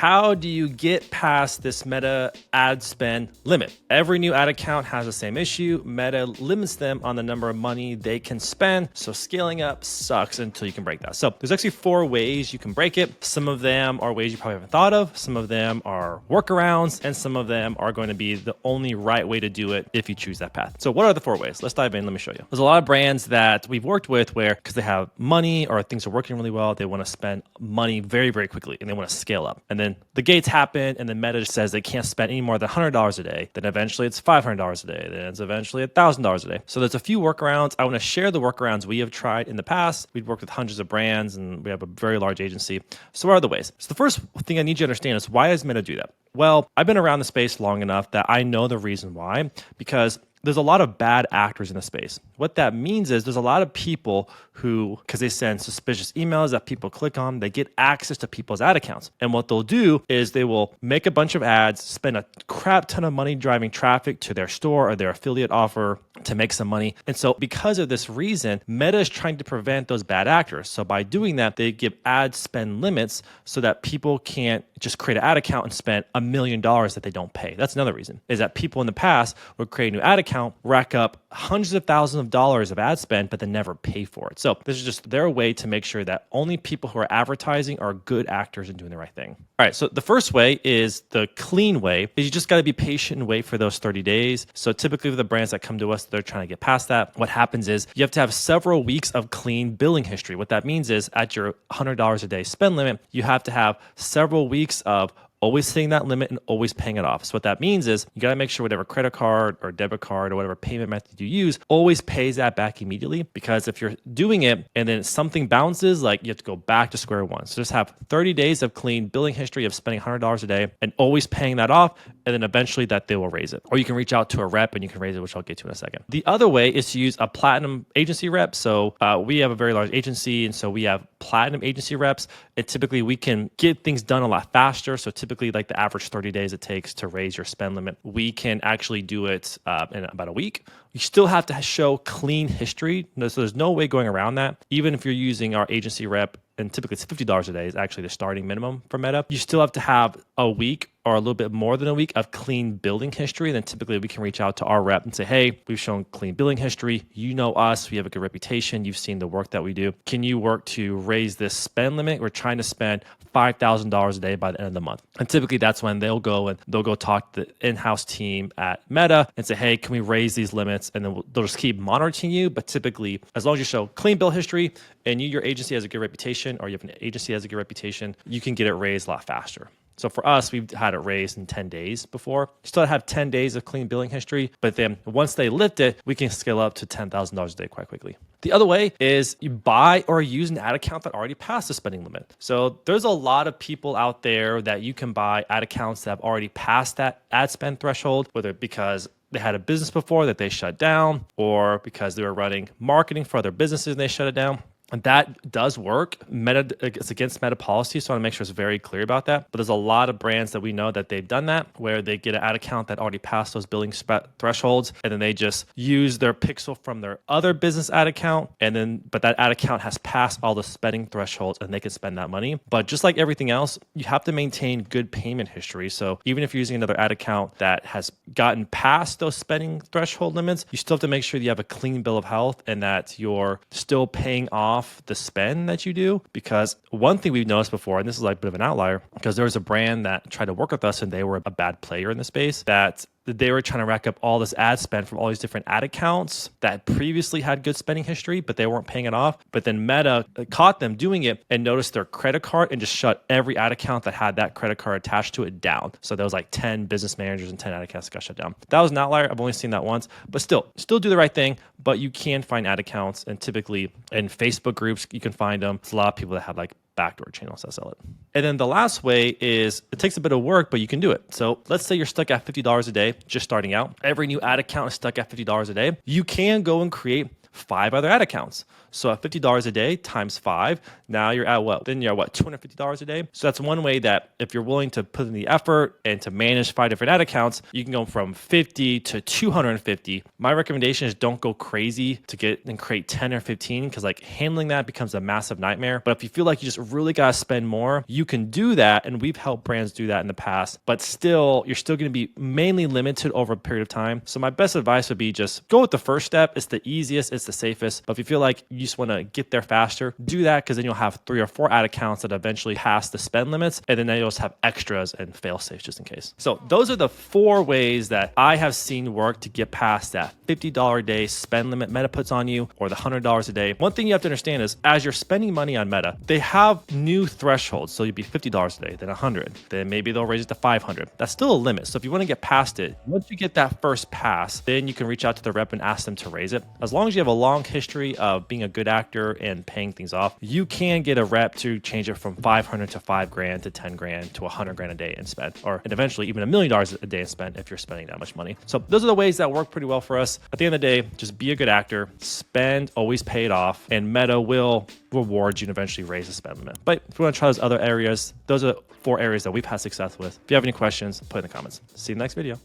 how do you get past this Meta ad spend limit? Every new ad account has the same issue. Meta limits them on the number of money they can spend. So scaling up sucks until you can break that. So there's actually 4 ways you can break it. Some of them are ways you probably haven't thought of. Some of them are workarounds, and some of them are going to be the only right way to do it if you choose that path. So what are the 4 ways? Let's dive in. Let me show you. There's a lot of brands that we've worked with where, because they have money or things are working really well, they want to spend money very, very quickly and they want to scale up. And then the gates happen and then Meta says they can't spend any more than $100 a day. Then eventually it's $500 a day. Then it's eventually $1,000 a day. So there's a few workarounds. I want to share the workarounds we have tried in the past. We've worked with hundreds of brands and we have a very large agency. So what are the ways? So the first thing I need you to understand is, why does Meta do that? Well, I've been around the space long enough that I know the reason why, because there's a lot of bad actors in the space. What that means is there's a lot of people who, because they send suspicious emails that people click on, they get access to people's ad accounts. And what they'll do is they will make a bunch of ads, spend a crap ton of money driving traffic to their store or their affiliate offer to make some money. And so because of this reason, Meta is trying to prevent those bad actors. So by doing that, they give ad spend limits so that people can't just create an ad account and spend $1 million that they don't pay. That's another reason, is that people in the past would create a new ad account, rack up hundreds of thousands of dollars of ad spend, but then never pay for it. So this is just their way to make sure that only people who are advertising are good actors and doing the right thing. All right, so the first way is the clean way, is you just got to be patient and wait for those 30 days. So typically with the brands that come to us, they're trying to get past that. What happens is you have to have several weeks of clean billing history. What that means is at your $100 a day spend limit, you have to have several weeks of always hitting that limit and always paying it off. So what that means is you got to make sure whatever credit card or debit card or whatever payment method you use always pays that back immediately. Because if you're doing it and then something bounces, like you have to go back to square one. So just have 30 days of clean billing history of spending $100 a day and always paying that off. And then eventually that they will raise it. Or you can reach out to a rep and you can raise it, which I'll get to in a second. The other way is to use a platinum agency rep. So we have a very large agency, and so we have platinum agency reps. And typically we can get things done a lot faster. So typically like the average 30 days it takes to raise your spend limit, we can actually do it in about a week. You still have to show clean history. So there's no way going around that. Even if you're using our agency rep, and typically it's $50 a day is actually the starting minimum for Meta, you still have to have a week or a little bit more than a week of clean billing history. And then typically we can reach out to our rep and say, hey, we've shown clean billing history. You know us. We have a good reputation. You've seen the work that we do. Can you work to raise this spend limit? We're trying to spend $5,000 a day by the end of the month. And typically that's when they'll go talk to the in-house team at Meta and say, hey, can we raise these limits? And then they'll just keep monitoring you. But typically, as long as you show clean bill history and your agency has a good reputation, or you have an agency has a good reputation, you can get it raised a lot faster. So for us, we've had it raised in 10 days before. You still have 10 days of clean billing history, but then once they lift it, we can scale up to $10,000 a day quite quickly. The other way is you buy or use an ad account that already passed the spending limit. So there's a lot of people out there that you can buy ad accounts that have already passed that ad spend threshold, whether because they had a business before that they shut down, or because they were running marketing for other businesses and they shut it down. And that does work. Meta, it's against Meta policy, so I want to make sure it's very clear about that. But there's a lot of brands that we know that they've done that, where they get an ad account that already passed those billing thresholds, and then they just use their pixel from their other business ad account, but that ad account has passed all the spending thresholds, and they can spend that money. But just like everything else, you have to maintain good payment history. So even if you're using another ad account that has gotten past those spending threshold limits, you still have to make sure that you have a clean bill of health and that you're still paying off the spend that you do. Because one thing we've noticed before, and this is like a bit of an outlier, because there was a brand that tried to work with us and they were a bad player in the space, that they were trying to rack up all this ad spend from all these different ad accounts that previously had good spending history, but they weren't paying it off. But then Meta caught them doing it and noticed their credit card and just shut every ad account that had that credit card attached to it down. So there was like 10 business managers and 10 ad accounts that got shut down. That was an outlier. I've only seen that once, but still do the right thing. But you can find ad accounts, and typically in Facebook groups, you can find them. It's a lot of people that have like backdoor channels that sell it. And then the last way is, it takes a bit of work, but you can do it. So let's say you're stuck at $50 a day, just starting out. Every new ad account is stuck at $50 a day. You can go and create 5 other ad accounts. So at $50 a day times 5, now you're at what? Then you're at what, $250 a day? So that's one way that if you're willing to put in the effort and to manage 5 different ad accounts, you can go from 50 to 250. My recommendation is don't go crazy to get and create 10 or 15 because like handling that becomes a massive nightmare. But if you feel like you just really got to spend more, you can do that. And we've helped brands do that in the past, but still, you're still going to be mainly limited over a period of time. So my best advice would be just go with the first step. It's the easiest, it's the safest. But if you feel like you just want to get there faster, do that because then you'll have 3 or 4 ad accounts that eventually pass the spend limits. And then you'll just have extras and fail safes just in case. So those are the 4 ways that I have seen work to get past that $50 a day spend limit Meta puts on you or the $100 a day. One thing you have to understand is as you're spending money on Meta, they have new thresholds. So you'd be $50 a day, then $100, then maybe they'll raise it to $500. That's still a limit. So if you want to get past it, once you get that first pass, then you can reach out to the rep and ask them to raise it. As long as you have a long history of being a good actor and paying things off, you can get a rep to change it from $500 to $5,000 to $10,000 to $100,000 a day and spend, and eventually even $1 million a day and spend if you're spending that much money. So those are the ways that work pretty well for us. At the end of the day, just be a good actor, spend, always pay it off, and Meta will reward you and eventually raise the spend limit. But if you want to try those other areas, those are 4 areas that we've had success with. If you have any questions, put in the comments. See you in the next video.